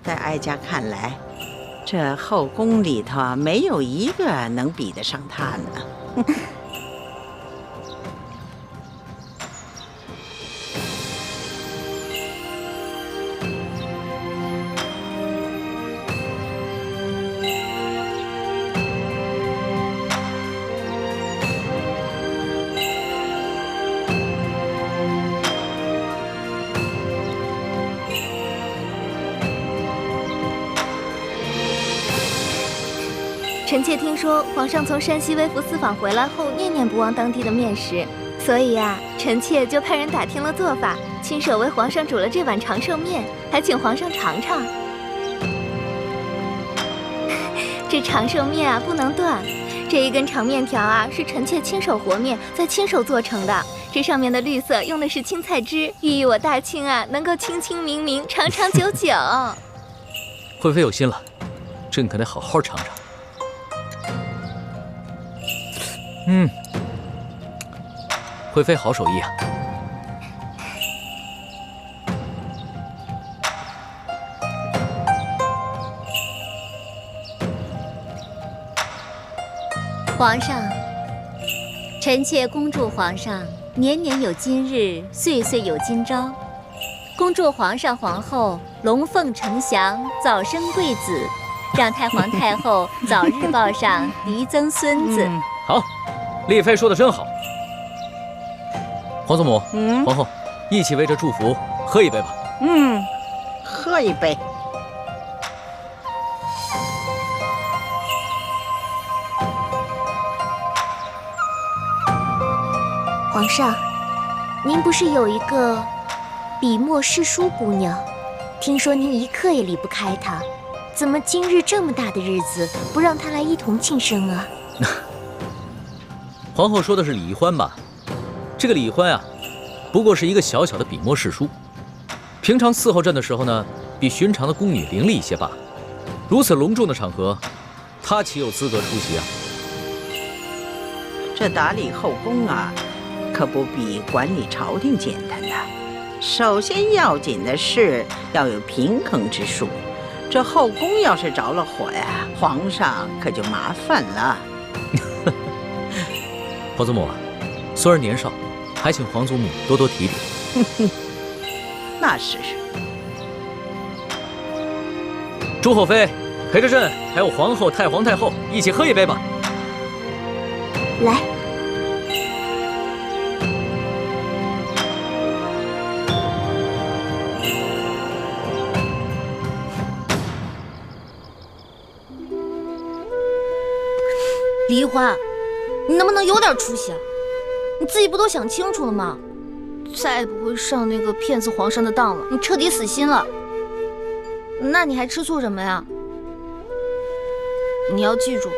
在哀家看来，这后宫里头没有一个能比得上他呢。臣妾听说皇上从山西微服私访回来后，念念不忘当地的面食，所以啊，臣妾就派人打听了做法，亲手为皇上煮了这碗长寿面，还请皇上尝尝。这长寿面啊，不能断，这一根长面条啊，是臣妾亲手和面，再亲手做成的。这上面的绿色用的是青菜汁，寓意我大清啊能够清清明明、长长久久。惠妃有心了，朕可得好好尝尝。惠妃好手艺啊！皇上，臣妾恭祝皇上年年有今日，岁岁有今朝。恭祝皇上皇后龙凤呈祥，早生贵子，让太皇太后早日抱上嫡增孙子。好，丽妃说的真好。皇祖母，皇后，一起为这祝福喝一杯吧。喝一杯。皇上，您不是有一个笔墨诗书姑娘？听说您一刻也离不开她，怎么今日这么大的日子，不让她来一同庆生啊？皇后说的是李欢吧？这个李欢啊，不过是一个小小的笔墨诗书，平常伺候朕的时候呢，比寻常的宫女伶俐一些罢了。如此隆重的场合，她岂有资格出席啊？这打理后宫啊，可不比管理朝廷简单的。首先要紧的是要有平衡之术。这后宫要是着了火呀，皇上可就麻烦了。皇祖母啊，孙儿年少，还请皇祖母多多提点。那是。朱后妃，陪着朕还有皇后、太皇太后一起喝一杯吧。来。梨花，你能不能有点出息啊？你自己不都想清楚了吗？再也不会上那个骗子皇上的当了，你彻底死心了。那你还吃醋什么呀？你要记住，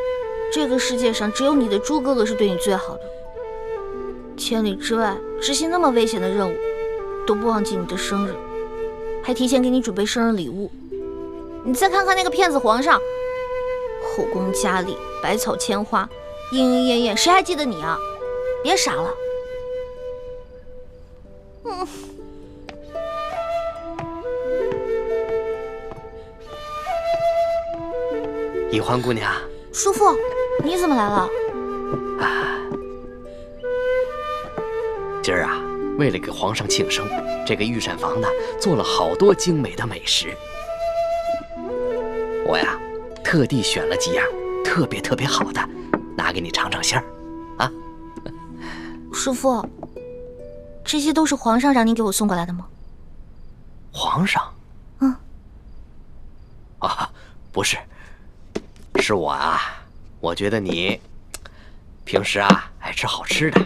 这个世界上只有你的猪哥哥是对你最好的。千里之外执行那么危险的任务，都不忘记你的生日，还提前给你准备生日礼物。你再看看那个骗子皇上，后宫佳丽，百草千花，莺莺燕燕，谁还记得你啊？别傻了。李欢姑娘，叔父，你怎么来了？今儿啊，为了给皇上庆生，这个御膳房呢做了好多精美的美食。我呀，特地选了几样特别好的，拿给你尝尝馅儿，啊。叔父，这些都是皇上让您给我送过来的吗？皇上？啊，不是，是我啊。我觉得你平时啊爱吃好吃的，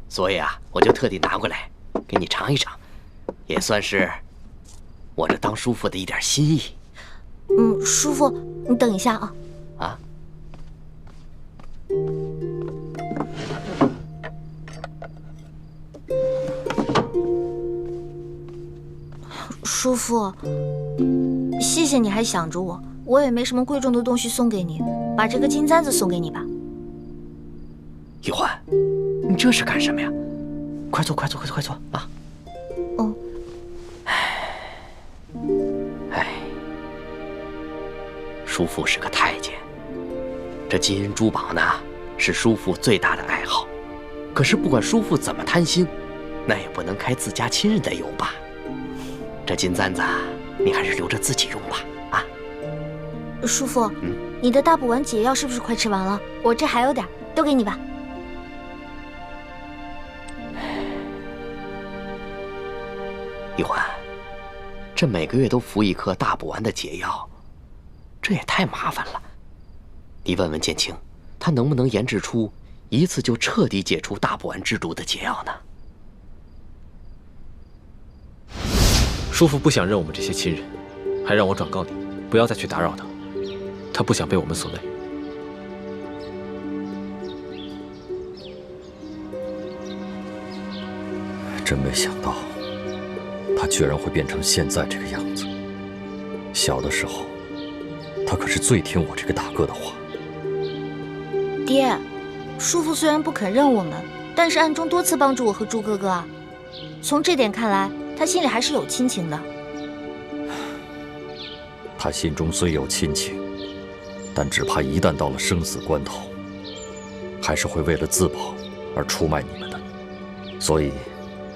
所以啊，我就特地拿过来给你尝一尝，也算是我这当叔父的一点心意。叔父，你等一下啊。啊？叔父，谢谢你还想着我，我也没什么贵重的东西送给你，把这个金簪子送给你吧。玉欢，你这是干什么呀？快坐啊！哦。哎，叔父是个太监，这金银珠宝呢，是叔父最大的爱好。可是不管叔父怎么贪心，那也不能开自家亲人的油吧？这金簪子，你还是留着自己用吧。啊，叔父，你的大补丸解药是不是快吃完了？我这还有点，都给你吧。一环，这每个月都服一颗大补丸的解药，这也太麻烦了。你问问建清，他能不能研制出一次就彻底解除大补丸之毒的解药呢？叔父不想认我们这些亲人，还让我转告你，不要再去打扰他。他不想被我们所累。真没想到，他居然会变成现在这个样子。小的时候，他可是最听我这个大哥的话。爹，叔父虽然不肯认我们，但是暗中多次帮助我和猪哥哥啊。从这点看来，他心里还是有亲情的。他心中虽有亲情，但只怕一旦到了生死关头，还是会为了自保而出卖你们的。所以，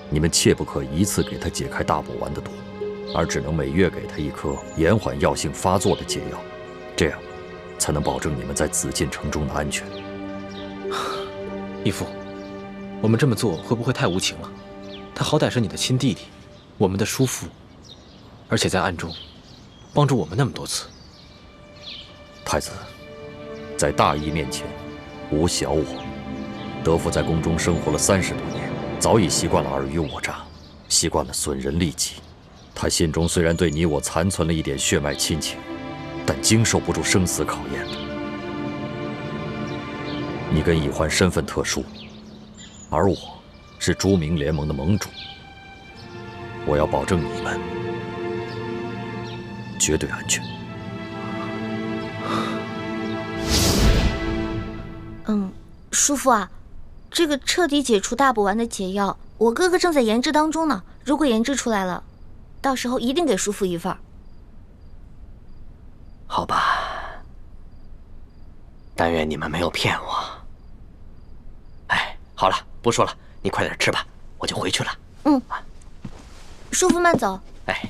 你们切不可一次给他解开大补丸的毒，而只能每月给他一颗延缓药性发作的解药，这样才能保证你们在紫禁城中的安全。义父，我们这么做会不会太无情了？他好歹是你的亲弟弟，我们的叔父，而且在暗中帮助我们那么多次。太子，在大义面前，无小我。德父在宫中生活了30多年，早已习惯了尔虞我诈，习惯了损人利己。他心中虽然对你我残存了一点血脉亲情，但经受不住生死考验的。你跟以欢身份特殊，而我是朱明联盟的盟主。我要保证你们绝对安全。叔父啊，这个彻底解除大补丸的解药，我哥哥正在研制当中呢。如果研制出来了，到时候一定给叔父一份。好吧，但愿你们没有骗我。哎，好了，不说了，你快点吃吧，我就回去了。叔父慢走。哎。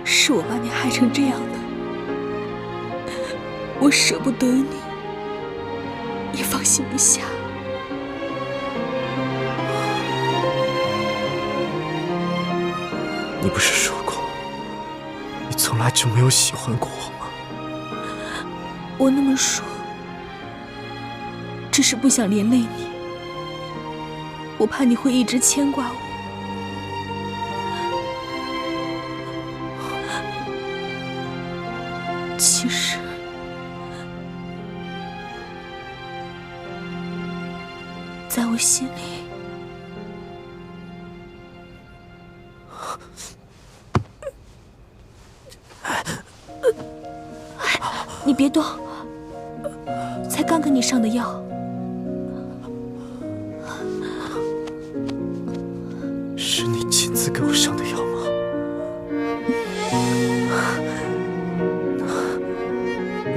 是我把你害成这样的，我舍不得你，也放心不下。你不是说过，你从来就没有喜欢过我吗？我那么说，只是不想连累你，我怕你会一直牵挂我。其实，在我心里，你别动，才刚给你上的药。是你亲自给我上的药吗？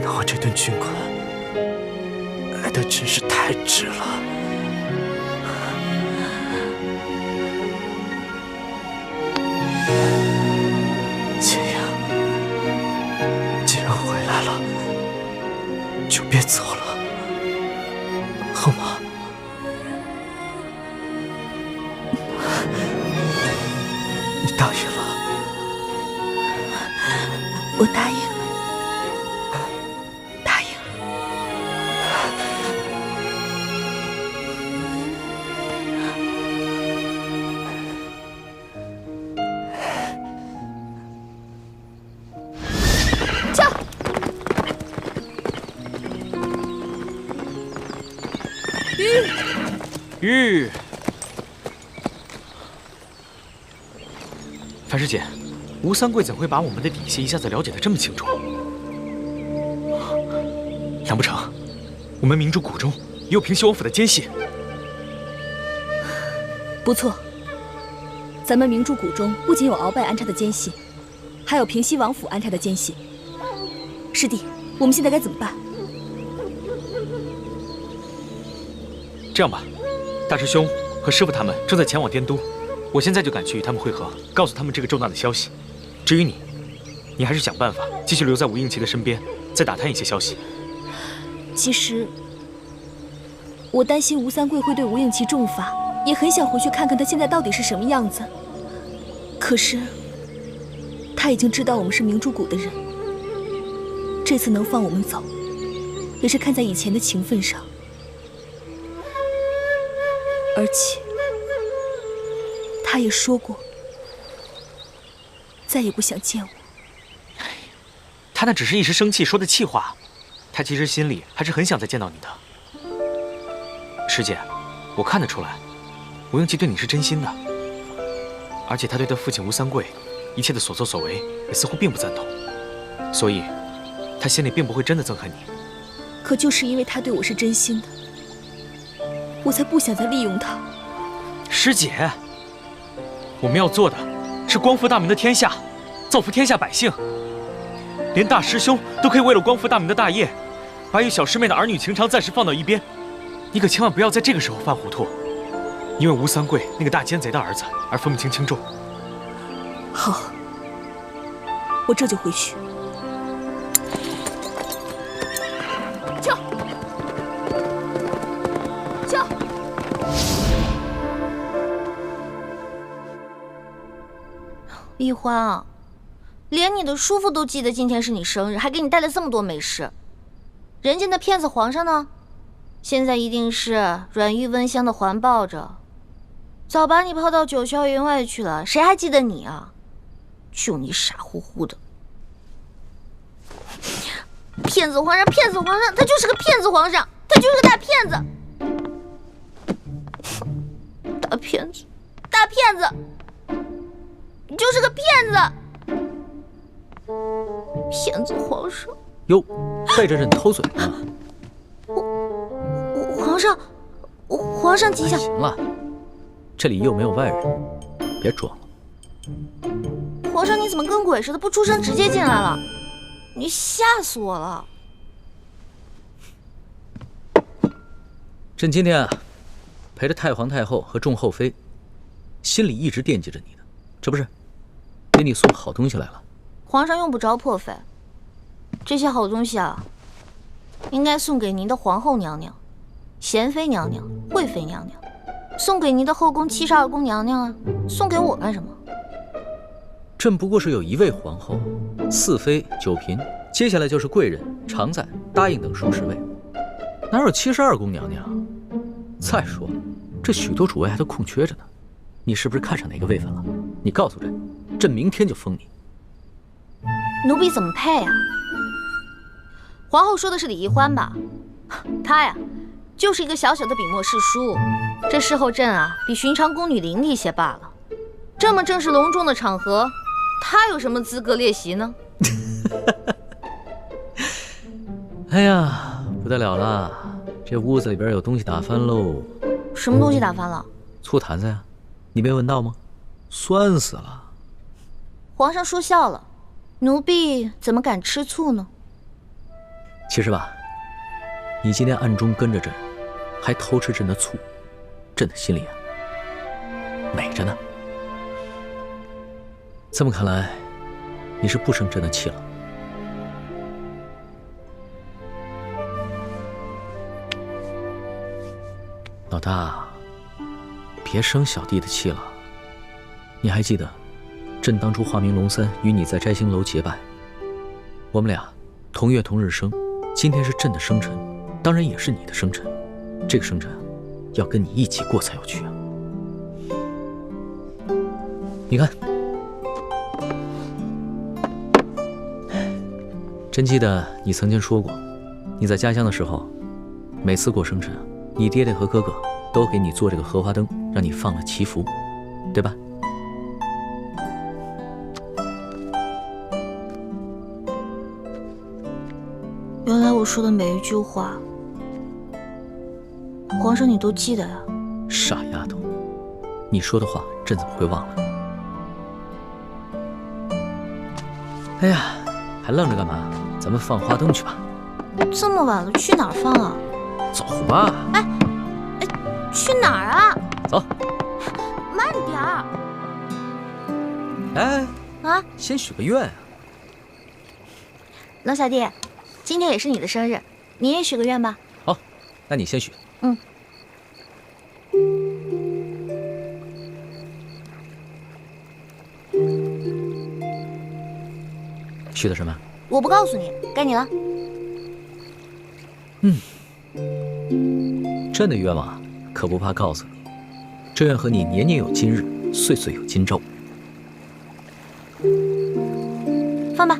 那我这顿军款挨得真是太值了。千阳，既然回来了，就别走了，好吗？你答应了？我答应了，答应了。跳！玉，樊师姐，吴三桂怎会把我们的底细一下子了解得这么清楚？难不成我们明珠谷中也有平西王府的奸细？不错，咱们明珠谷中不仅有鳌拜安插的奸细，还有平西王府安插的奸细。师弟，我们现在该怎么办？这样吧，大师兄和师傅他们正在前往滇都，我现在就赶去与他们会合，告诉他们这个重大的消息。至于你，你还是想办法继续留在吴应奇的身边，再打探一些消息。其实，我担心吴三桂会对吴应奇重罚，也很想回去看看他现在到底是什么样子。可是，他已经知道我们是明珠谷的人，这次能放我们走，也是看在以前的情分上。而且，他也说过，再也不想见我。他那只是一时生气说的气话，他其实心里还是很想再见到你的。师姐，我看得出来，吴应奇对你是真心的，而且他对他父亲吴三桂一切的所作所为也似乎并不赞同，所以，他心里并不会真的憎恨你。可就是因为他对我是真心的，我才不想再利用他。师姐，我们要做的是光复大明的天下，造福天下百姓。连大师兄都可以为了光复大明的大业，把与小师妹的儿女情长暂时放到一边，你可千万不要在这个时候犯糊涂，因为吴三桂那个大奸贼的儿子而分不清轻重。好，我这就回去。跳！跳！易欢啊，连你的叔父都记得今天是你生日，还给你带了这么多美食。人家那骗子皇上呢？现在一定是软玉温香的环抱着，早把你抛到九霄云外去了，谁还记得你啊？就你傻乎乎的！骗子皇上，骗子皇上，他就是个骗子皇上，他就是个大骗子！大骗子，大骗子！你就是个骗子！骗子皇上！哟，背着朕偷嘴呢？皇上吉祥。行了，这里又没有外人，别装了。皇上，你怎么跟鬼似的，不出声直接进来了？你吓死我了！朕今天啊，陪着太皇太后和众后妃，心里一直惦记着你的，这不是给你送好东西来了。皇上用不着破费，这些好东西啊，应该送给您的皇后娘娘、贤妃娘娘、贵妃娘娘，送给您的后宫72宫娘娘啊，送给我干什么？朕不过是有1位皇后、4妃、9嫔，接下来就是贵人、常在、答应等数10位，哪有72宫娘娘？再说了，这许多主位还都空缺着呢，你是不是看上哪个位分了？你告诉朕，朕明天就封你。奴婢怎么配啊？皇后说的是李易欢吧？她呀，就是一个小小的笔墨侍书，这侍候朕啊，比寻常宫女伶俐些罢了。这么正式隆重的场合，他有什么资格列席呢？哎呀，不得了了，这屋子里边有东西打翻喽！什么东西打翻了？醋坛子呀，你没闻到吗？酸死了！皇上说笑了，奴婢怎么敢吃醋呢？其实吧，你今天暗中跟着朕，还偷吃朕的醋，朕的心里啊美着呢。这么看来，你是不生朕的气了。老大，别生小弟的气了。你还记得，朕当初化名龙三，与你在摘星楼结拜，我们俩同月同日生。今天是朕的生辰，当然也是你的生辰。这个生辰要跟你一起过才有趣啊！你看，朕记得你曾经说过，你在家乡的时候，每次过生辰，你爹爹和哥哥都给你做这个荷花灯，让你放了祈福，对吧？原来我说的每一句话，皇上你都记得呀？傻丫头，你说的话朕怎么会忘了？哎呀，还愣着干嘛？咱们放花灯去吧。这么晚了，去哪儿放啊？走吧。哎，去哪儿啊？走。慢点儿。哎，啊，先许个愿啊。冷小弟，今天也是你的生日，你也许个愿吧。好，那你先许。嗯。许的什么？我不告诉你，该你了。朕的愿望可不怕告诉你，这愿和你年年有今日，岁岁有今朝。放吧。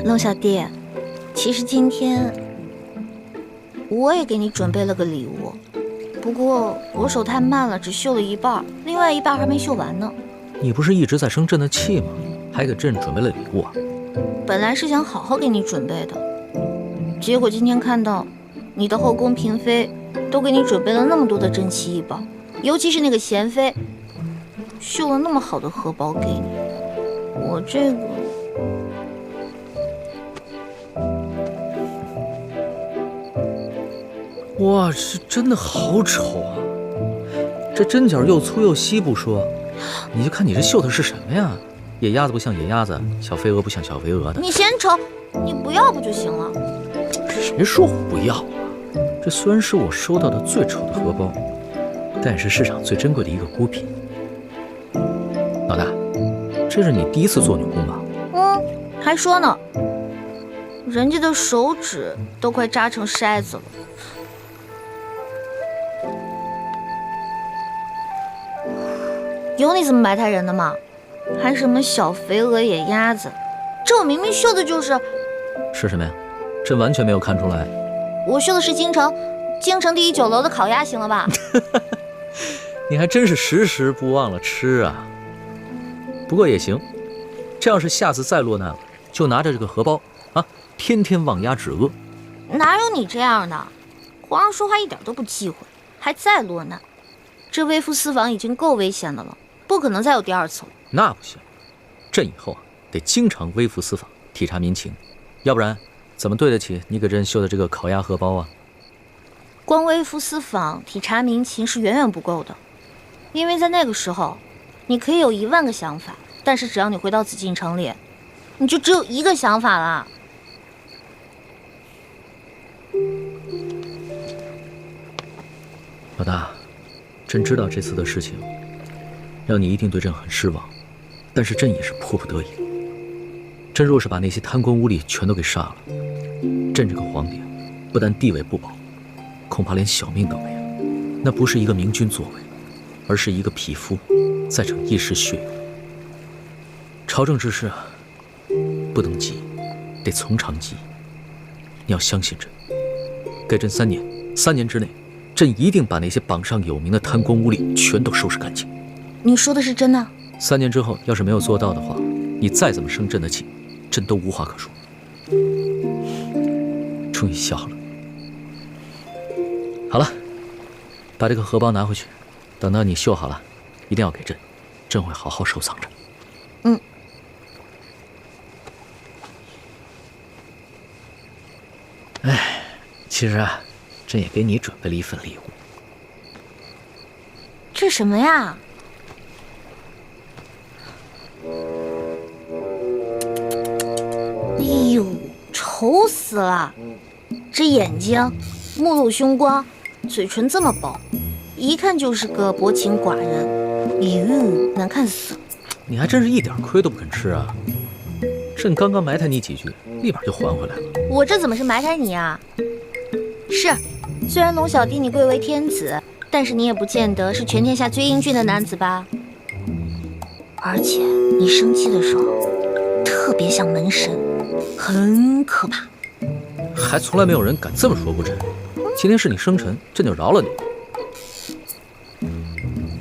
龙小弟，其实今天我也给你准备了个礼物，不过我手太慢了，只绣了一半，另外一半还没绣完呢。你不是一直在生朕的气吗？还给朕准备了礼物啊？本来是想好好给你准备的，结果今天看到你的后宫嫔妃都给你准备了那么多的珍奇异宝，尤其是那个贤妃绣了那么好的荷包给你，我这个……哇，这真的好丑啊！这针脚又粗又稀不说，你就看你这绣的是什么呀？野鸭子不像野鸭子，小飞蛾不像小飞蛾的。你嫌丑，你不要不就行了？谁说我不要啊？这虽然是我收到的最丑的荷包，但也是市场最珍贵的一个孤品。老大，这是你第一次做女工吧？还说呢，人家的手指都快扎成筛子了。有你这么埋汰人的吗？还什么小肥鹅野鸭子，这我明明绣的就是什么呀？朕完全没有看出来。我绣的是京城第一酒楼的烤鸭，行了吧？你还真是时时不忘了吃啊。不过也行，这要是下次再落难了，就拿着这个荷包啊，天天望鸭止饿。哪有你这样的？皇上说话一点都不忌讳，还再落难？这微服私访已经够危险的了，不可能再有第二次了。那不行，朕以后啊得经常微服私访，体察民情，要不然怎么对得起你给朕绣的这个烤鸭荷包啊？光微服私访、体察民情是远远不够的，因为在那个时候，你可以有10000个想法，但是只要你回到紫禁城里，你就只有一个想法了。老大，朕知道这次的事情让你一定对朕很失望，但是朕也是迫不得已。朕若是把那些贪官污吏全都给杀了，朕这个皇帝不但地位不保，恐怕连小命都没了。那不是一个明君作为，而是一个匹夫在逞一时血勇。朝政之事啊，不能急，得从长计议。你要相信朕，给朕3年，3年之内，朕一定把那些榜上有名的贪官污吏全都收拾干净。你说的是真的？3年之后，要是没有做到的话，你再怎么生朕的气，朕都无话可说。终于笑了。好了，把这个荷包拿回去，等到你绣好了，一定要给朕，朕会好好收藏着。嗯。哎，其实啊，朕也给你准备了一份礼物。这什么呀？哎呦，丑死了！这眼睛，目露凶光，嘴唇这么薄，一看就是个薄情寡人。哟，难看死了！你还真是一点亏都不肯吃啊！朕刚刚埋汰你几句，立马就还回来了。我这怎么是埋汰你啊？是，虽然龙小弟你贵为天子，但是你也不见得是全天下最英俊的男子吧？而且你生气的时候，特别像门神，很可怕。还从来没有人敢这么说过朕。今天是你生辰，朕就饶了你。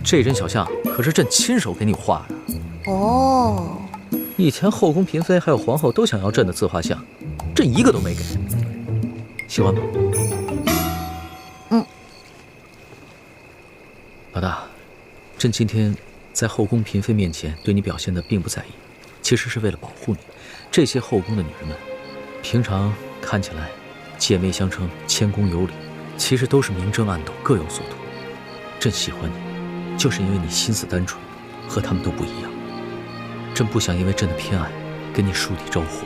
这针小象可是朕亲手给你画的。哦。以前后宫嫔妃还有皇后都想要朕的自画像，朕一个都没给。喜欢吗？嗯。老大，朕今天在后宫嫔妃面前对你表现的并不在意，其实是为了保护你。这些后宫的女人们，平常看起来姐妹相称、谦恭有礼，其实都是明争暗斗，各有所图。朕喜欢你，就是因为你心思单纯，和她们都不一样。朕不想因为朕的偏爱跟你树敌招祸。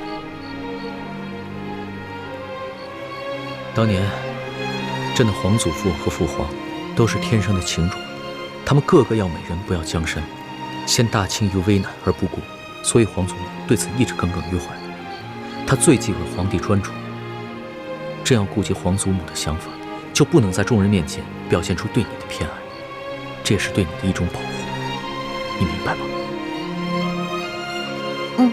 当年，朕的皇祖父和父皇都是天生的情种，他们个个要美人不要江山，陷大清于危难而不顾，所以皇祖母对此一直耿耿于怀。他最忌讳皇帝专宠，朕要顾及皇祖母的想法，就不能在众人面前表现出对你的偏爱，这也是对你的一种保护，你明白吗？嗯。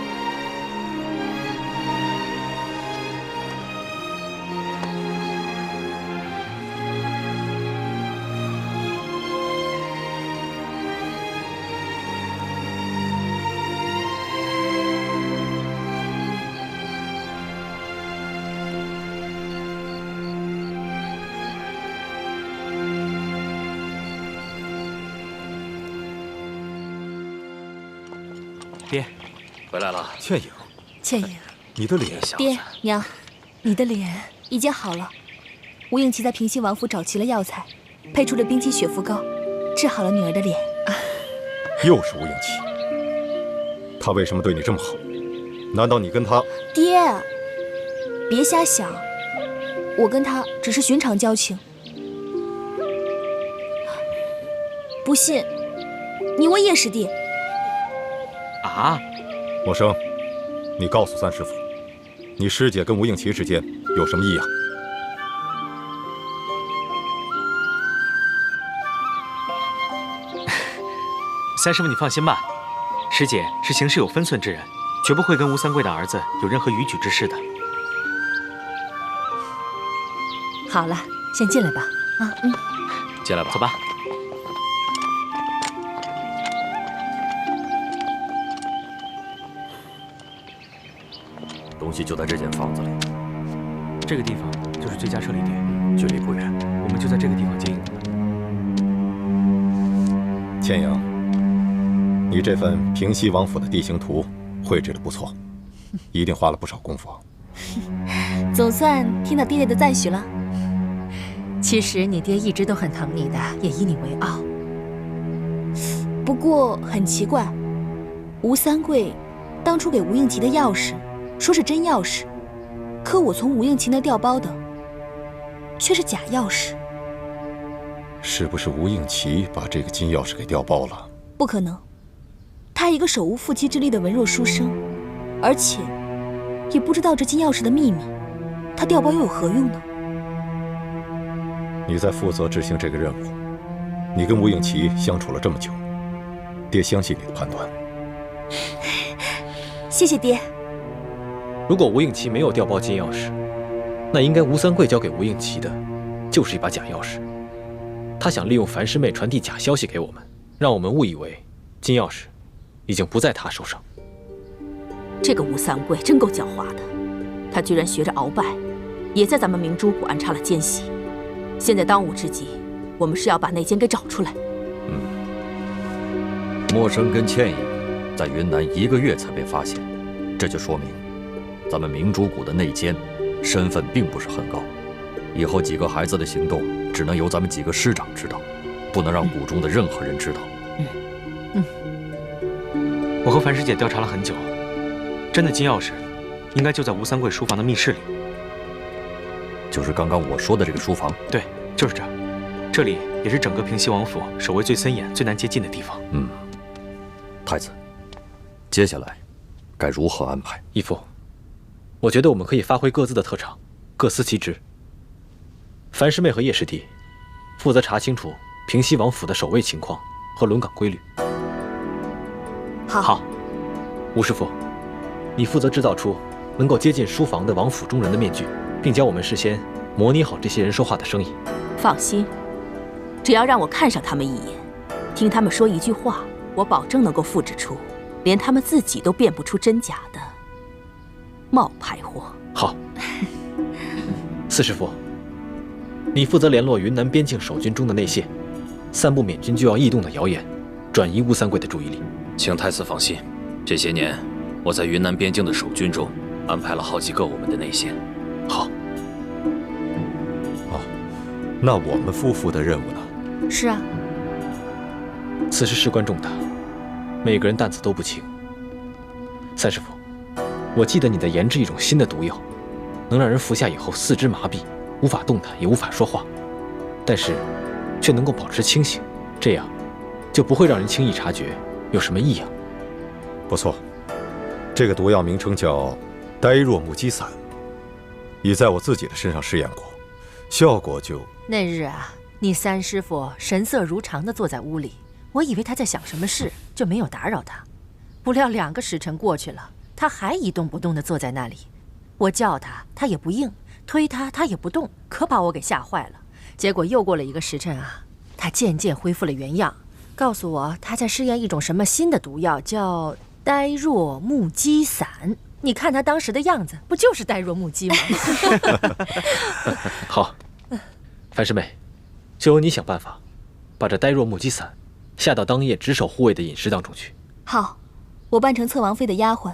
爹，回来了。倩影，倩影，你的脸，爹娘，你的脸已经好了。吴应琪在平西王府找齐了药材，配出了冰肌血肤膏，治好了女儿的脸。又是吴应琪，他为什么对你这么好？难道你跟他……爹，别瞎想，我跟他只是寻常交情。不信，你问叶师弟。啊！默生，你告诉三师傅，你师姐跟吴应琪之间有什么异样？三师傅，你放心吧，师姐是行事有分寸之人，绝不会跟吴三桂的儿子有任何逾矩之事的。好了，先进来吧。啊，嗯，进来吧，走吧。东西就在这间房子里，这个地方就是最佳撤离点，距离不远。我们就在这个地方接应。倩影，你这份平西王府的地形图绘制的不错，一定花了不少功夫。总算听到爹爹的赞许了。其实你爹一直都很疼你的，也以你为傲。不过很奇怪，吴三桂当初给吴应琪的钥匙说是真钥匙，可我从吴应琪那调包的却是假钥匙。是不是吴应琪把这个金钥匙给调包了？不可能，他一个手无缚鸡之力的文弱书生，而且也不知道这金钥匙的秘密，他调包又有何用呢？你在负责执行这个任务，你跟吴应奇相处了这么久，爹相信你的判断。谢谢爹。如果吴应奇没有调包金钥匙，那应该吴三桂交给吴应奇的，就是一把假钥匙。他想利用樊师妹传递假消息给我们，让我们误以为金钥匙已经不在他手上。这个吴三桂真够狡猾的，他居然学着鳌拜，也在咱们明珠谷安插了奸细。现在当务之急，我们是要把内奸给找出来。莫生跟倩影在云南1个月才被发现，这就说明咱们明珠谷的内奸身份并不是很高。以后几个孩子的行动只能由咱们几个师长知道，不能让谷中的任何人知道。我和樊师姐调查了很久，真的金钥匙应该就在吴三桂书房的密室里。就是刚刚我说的这个书房？对，就是这儿。这里也是整个平西王府守卫最森严、最难接近的地方。太子，接下来该如何安排？义父，我觉得我们可以发挥各自的特长，各司其职。樊师妹和叶师弟负责查清楚平西王府的守卫情况和轮岗规律。好，吴师傅，你负责制造出能够接近书房的王府中人的面具，并教我们事先模拟好这些人说话的声音。放心，只要让我看上他们一眼，听他们说一句话，我保证能够复制出连他们自己都辨不出真假的冒牌货。好，四师傅，你负责联络云南边境守军中的内线，散布缅军就要异动的谣言，转移吴三桂的注意力。请太子放心，这些年我在云南边境的守军中安排了好几个我们的内线。好。那我们夫妇的任务呢？是啊，此事事关重大，每个人担子都不轻。三师傅，我记得你在研制一种新的毒药，能让人服下以后四肢麻痹，无法动弹，也无法说话，但是却能够保持清醒，这样就不会让人轻易察觉有什么异样。不错，这个毒药名称叫呆若木鸡散，已在我自己的身上试验过，效果就……那日啊，你三师傅神色如常地坐在屋里，我以为他在想什么事，就没有打扰他。不料2个时辰过去了，他还一动不动地坐在那里。我叫他，他也不应；推他，他也不动，可把我给吓坏了。结果又过了1个时辰啊，他渐渐恢复了原样，告诉我他在试验一种什么新的毒药，叫呆若木鸡散。你看他当时的样子，不就是呆若木鸡吗？好，樊师妹，就由你想办法，把这呆若木鸡散下到当夜值守护卫的饮食当中去。好，我扮成侧王妃的丫鬟，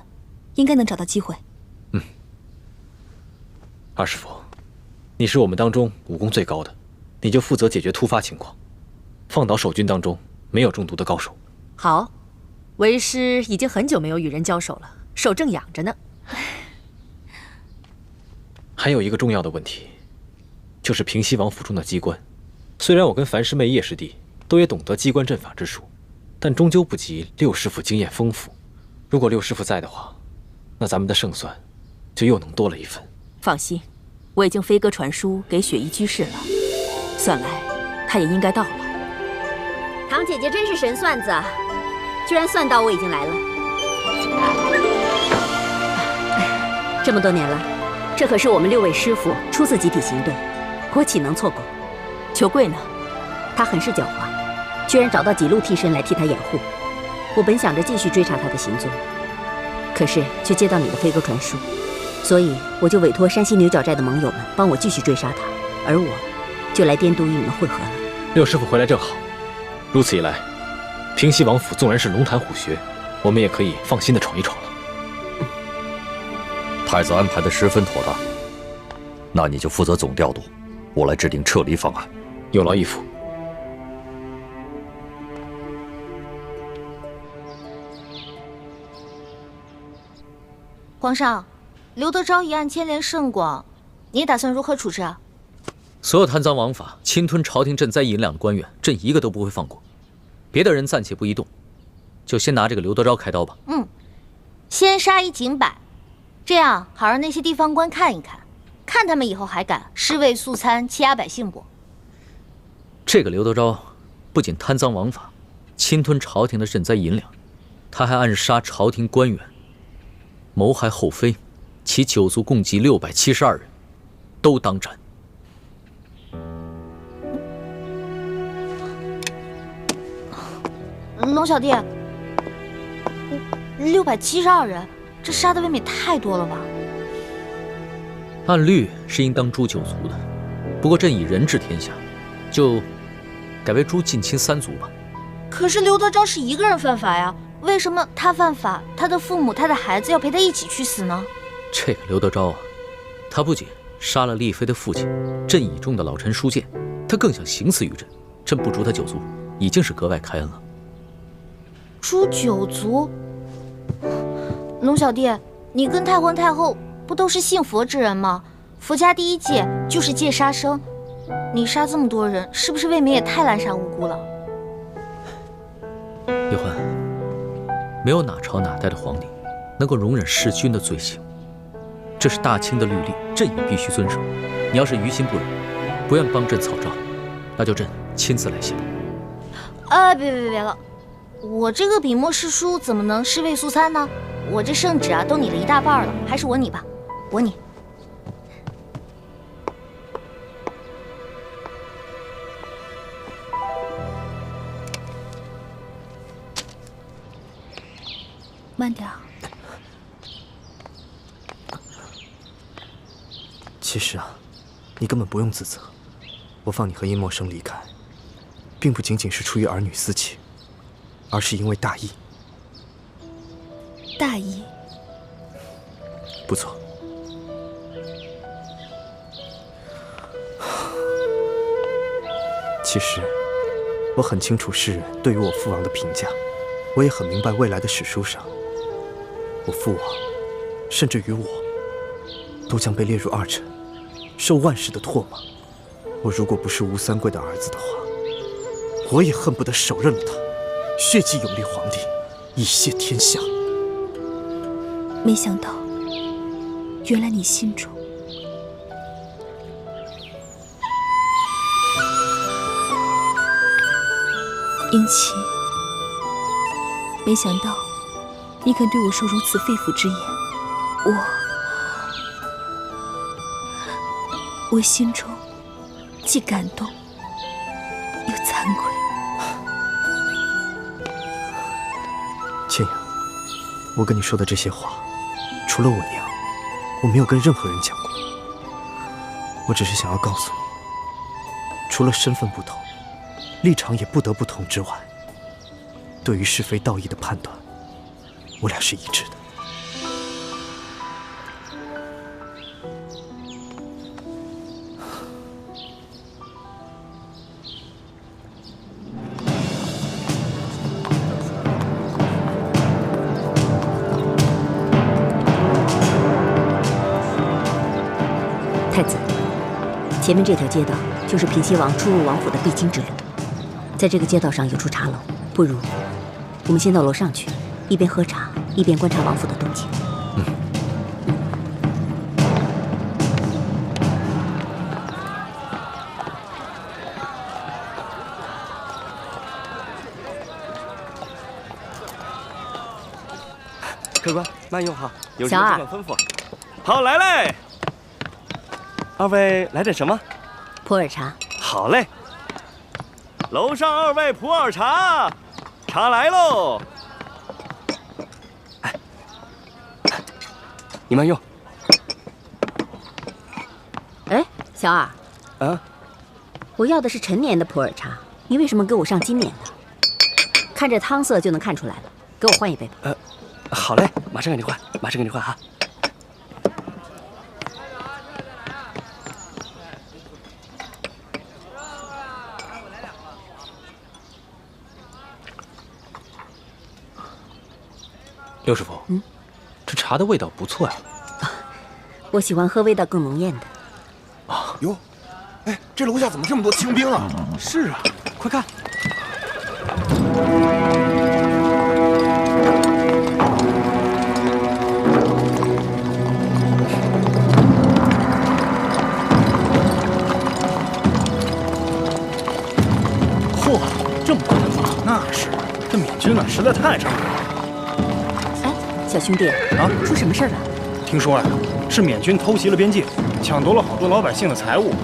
应该能找到机会。二师傅，你是我们当中武功最高的，你就负责解决突发情况，放倒守军当中没有中毒的高手。好，为师已经很久没有与人交手了，手正痒着呢。还有一个重要的问题，就是平西王府中的机关。虽然我跟樊师妹、叶师弟都也懂得机关阵法之术，但终究不及六师傅经验丰富。如果六师傅在的话，那咱们的胜算就又能多了一分。放心，我已经飞鸽传书给雪衣居士了，算来他也应该到了。堂姐姐真是神算子啊，居然算到我已经来了。这么多年了，这可是我们6位师傅初次集体行动，我岂能错过？裘贵呢？他很是狡猾，居然找到几路替身来替他掩护。我本想着继续追查他的行踪，可是却接到你的飞鸽传书，所以我就委托山西牛角寨的盟友们帮我继续追杀他，而我就来滇都与你们会合了。六师傅回来正好，如此一来，平西王府纵然是龙潭虎穴，我们也可以放心的闯一闯了。太子安排的十分妥当，那你就负责总调度，我来制定撤离方案。有劳义父。皇上，刘德昭一案牵连甚广，你打算如何处置啊？所有贪赃枉法、侵吞朝廷赈灾银两的官员，朕一个都不会放过。别的人暂且不宜动，就先拿这个刘德昭开刀吧。先杀一儆百，这样好让那些地方官看一看，看他们以后还敢尸位素餐、欺压百姓不？这个刘德昭，不仅贪赃枉法，侵吞朝廷的赈灾银两，他还暗杀朝廷官员，谋害后妃，其九族共计672人，都当斩。龙小弟，672人，这杀的未免太多了吧？按律是应当诛9族的，不过朕以仁治天下，就改为诛近亲3族吧。可是刘德昭是一个人犯法呀，为什么他犯法，他的父母、他的孩子要陪他一起去死呢？这个刘德昭啊，他不仅杀了丽妃的父亲朕倚重的老臣舒建，他更想行刺于朕。朕不诛他9族，已经是格外开恩了。诛9族？龙小弟，你跟太皇太后不都是信佛之人吗？佛家第一戒就是戒杀生，你杀这么多人，是不是未免也太滥杀无辜了？叶欢，没有哪朝哪代的皇帝能够容忍弑君的罪行，这是大清的律例，朕也必须遵守。你要是于心不忍，不愿帮朕草诏，那就朕亲自来写吧。别了，我这个笔墨诗书怎么能尸位素餐呢？我这圣旨啊都拟了一大半了，还是我拟吧，我拟。慢点。其实啊，你根本不用自责。我放你和殷默生离开，并不仅仅是出于儿女私情，而是因为大义。大义？不错。其实，我很清楚世人对于我父王的评价，我也很明白未来的史书上，我父王，甚至于我，都将被列入二臣，受万世的唾骂。我如果不是吴三桂的儿子的话，我也恨不得手刃了他，血祭永历皇帝，以谢天下。没想到，原来你心中英奇，没想到你肯对我说如此肺腑之言，我心中既感动又惭愧。倩阳，我跟你说的这些话，除了我娘，我没有跟任何人讲过。我只是想要告诉你，除了身份不同，立场也不得不同之外，对于是非道义的判断，我俩是一致的。太子，前面这条街道就是平西王出入王府的必经之路。在这个街道上有处茶楼，不如我们先到楼上去，一边喝茶，一边观察王府的动静。客官，慢用哈，有什么尽管吩咐。好，来嘞！二位来点什么？普洱茶。好嘞。楼上2位普洱茶，茶来喽！哎，你慢用。哎，小二。啊？我要的是陈年的普洱茶，你为什么给我上今年的？看这汤色就能看出来了，给我换一杯吧。好嘞，马上给你换，马上给你换哈。六师傅，这茶的味道不错呀。我喜欢喝味道更浓艳的。啊哟，哎，这楼下怎么这么多清兵啊？是啊，快看。嚯，这么大的法？那是，这缅军啊，实在太猖狂了。哎，小兄弟啊，出什么事了？听说呀，是缅军偷袭了边境，抢夺了好多老百姓的财物。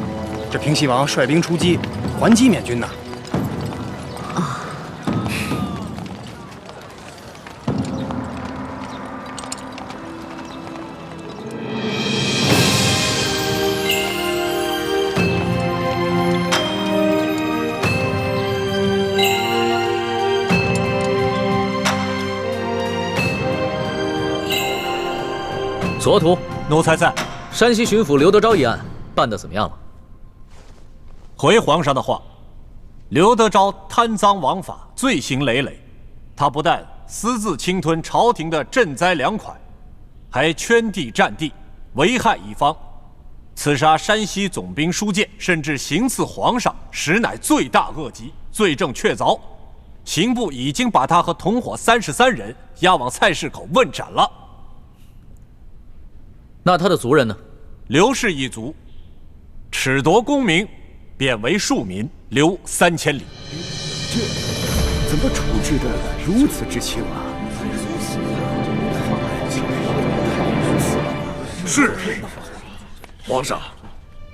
这平西王率兵出击，还击缅军呢。啊。左土，奴才在。山西巡抚刘德昭一案办得怎么样了？回皇上的话，刘德昭贪赃枉法，罪行累累。他不但私自侵吞朝廷的赈灾粮款，还圈地占地，危害一方。刺杀山西总兵书建，甚至行刺皇上，实乃罪大恶极，罪证确凿。刑部已经把他和同伙33人押往菜市口问斩了。那他的族人呢？刘氏一族，褫夺功名，贬为庶民，流3000里。这怎么处置的如此之轻啊？是，皇上，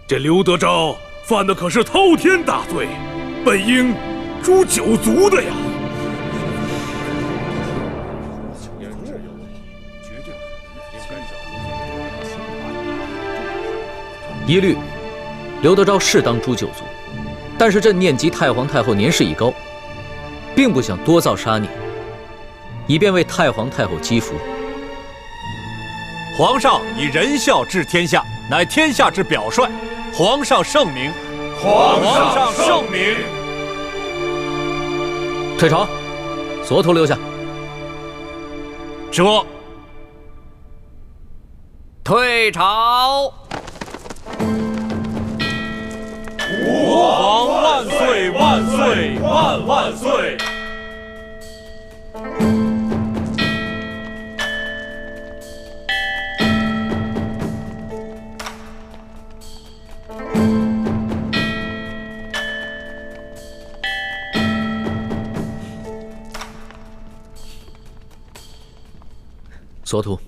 这刘德昭犯的可是滔天大罪，本应诛9族的呀。一律，刘德昭是当诛9族，但是朕念及太皇太后年事已高，并不想多造杀孽，以便为太皇太后积福。皇上以仁孝治天下，乃天下之表率。皇上圣明，皇上圣明。退朝，左土留下。这退朝。吾皇万岁万岁万万岁！左土，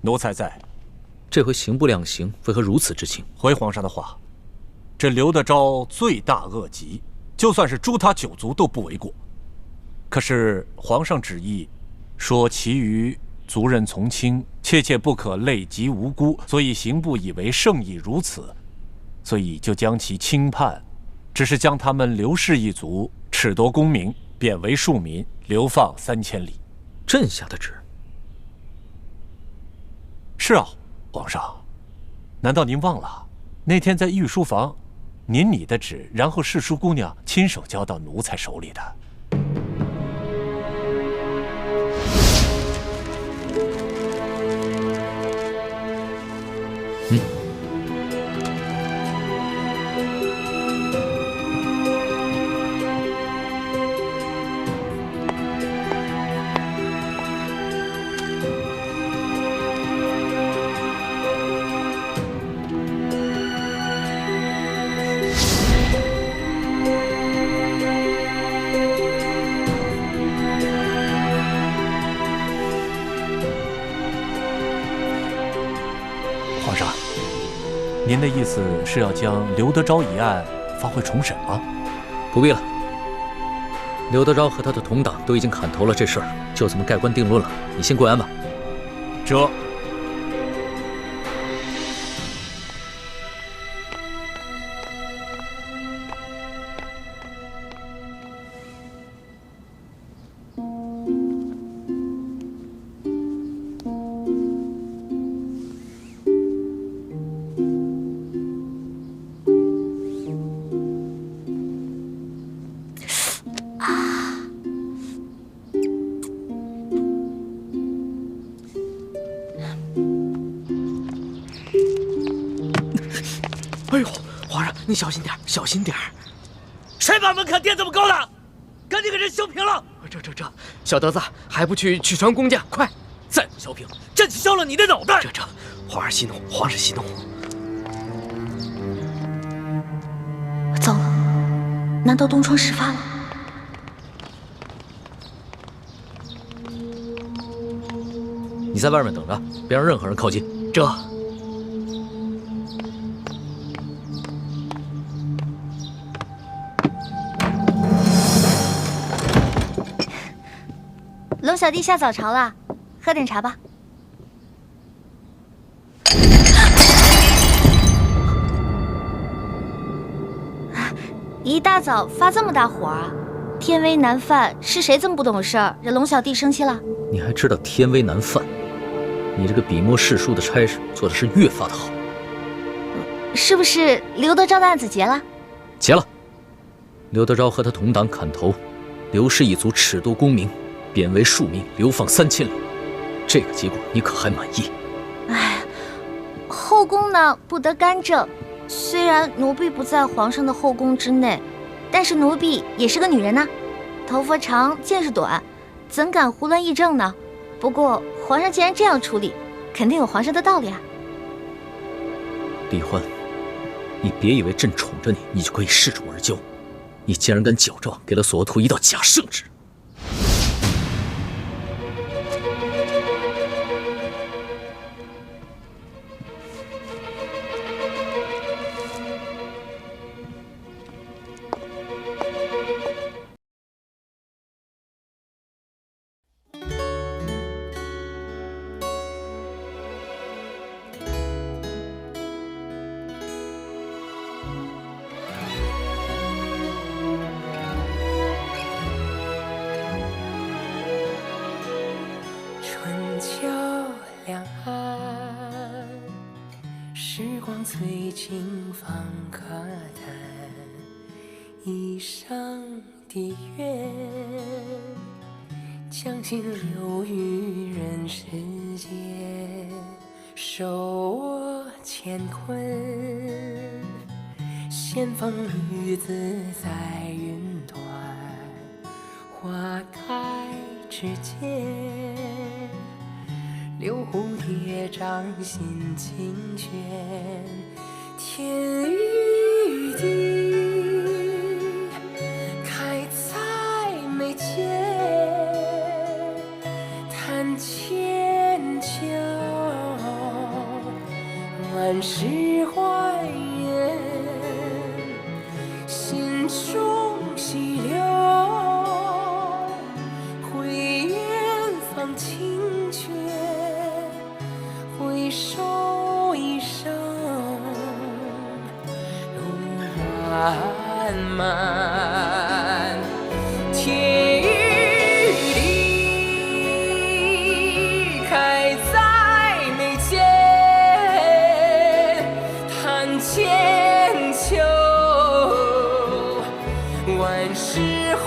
奴才在。这回刑部量刑，为何如此之轻？回皇上的话。这刘德昭罪大恶极，就算是诛他9族都不为过。可是皇上旨意说，其余族人从轻，切不可累及无辜，所以刑部以为圣意如此，所以就将其轻判，只是将他们刘氏一族褫夺功名，贬为庶民，流放3000里。朕下的旨。是啊，皇上，难道您忘了那天在御书房？您拟的旨，然后侍书姑娘亲手交到奴才手里的。您的意思是要将刘德昭一案发回重审吗？不必了，刘德昭和他的同党都已经砍头了，这事儿就这么盖棺定论了。你先跪安吧。这。哎呦，皇上，你小心点，小心点！谁把门槛垫这么高的？赶紧给人修平了！这，小德子还不去传公家，快！再不削平，朕削了你的脑袋！这，皇上息怒，皇上息怒。糟了，难道东窗事发了？在外面等着，别让任何人靠近。这。龙小弟下早朝了，喝点茶吧。一大早发这么大火啊！天威难犯，是谁这么不懂事儿，惹龙小弟生气了？你还知道天威难犯？你这个笔墨侍书的差事做的是越发的好。是不是刘德昭的案子结了？结了。刘德昭和他同党砍头，刘氏一族褫夺功名，贬为庶民，流放3000里。这个结果你可还满意？哎，后宫呢不得干政。虽然奴婢不在皇上的后宫之内，但是奴婢也是个女人呢，头发长，见识短，怎敢胡乱议政呢？不过皇上既然这样处理，肯定有皇上的道理啊。李欢，你别以为朕宠着你，你就可以恃宠而骄。你竟然敢矫诏给了索额图一道假圣旨！翠尽放可叹，一生的愿，将心留于人世间，手握乾坤，仙风女子在云端，花开之间，留蝴蝶掌心清泉，天与地开在眉间，叹千秋万事还原，心中细流回远方清泉，回首一生路漫漫，天与地开在眉间，叹千秋万事还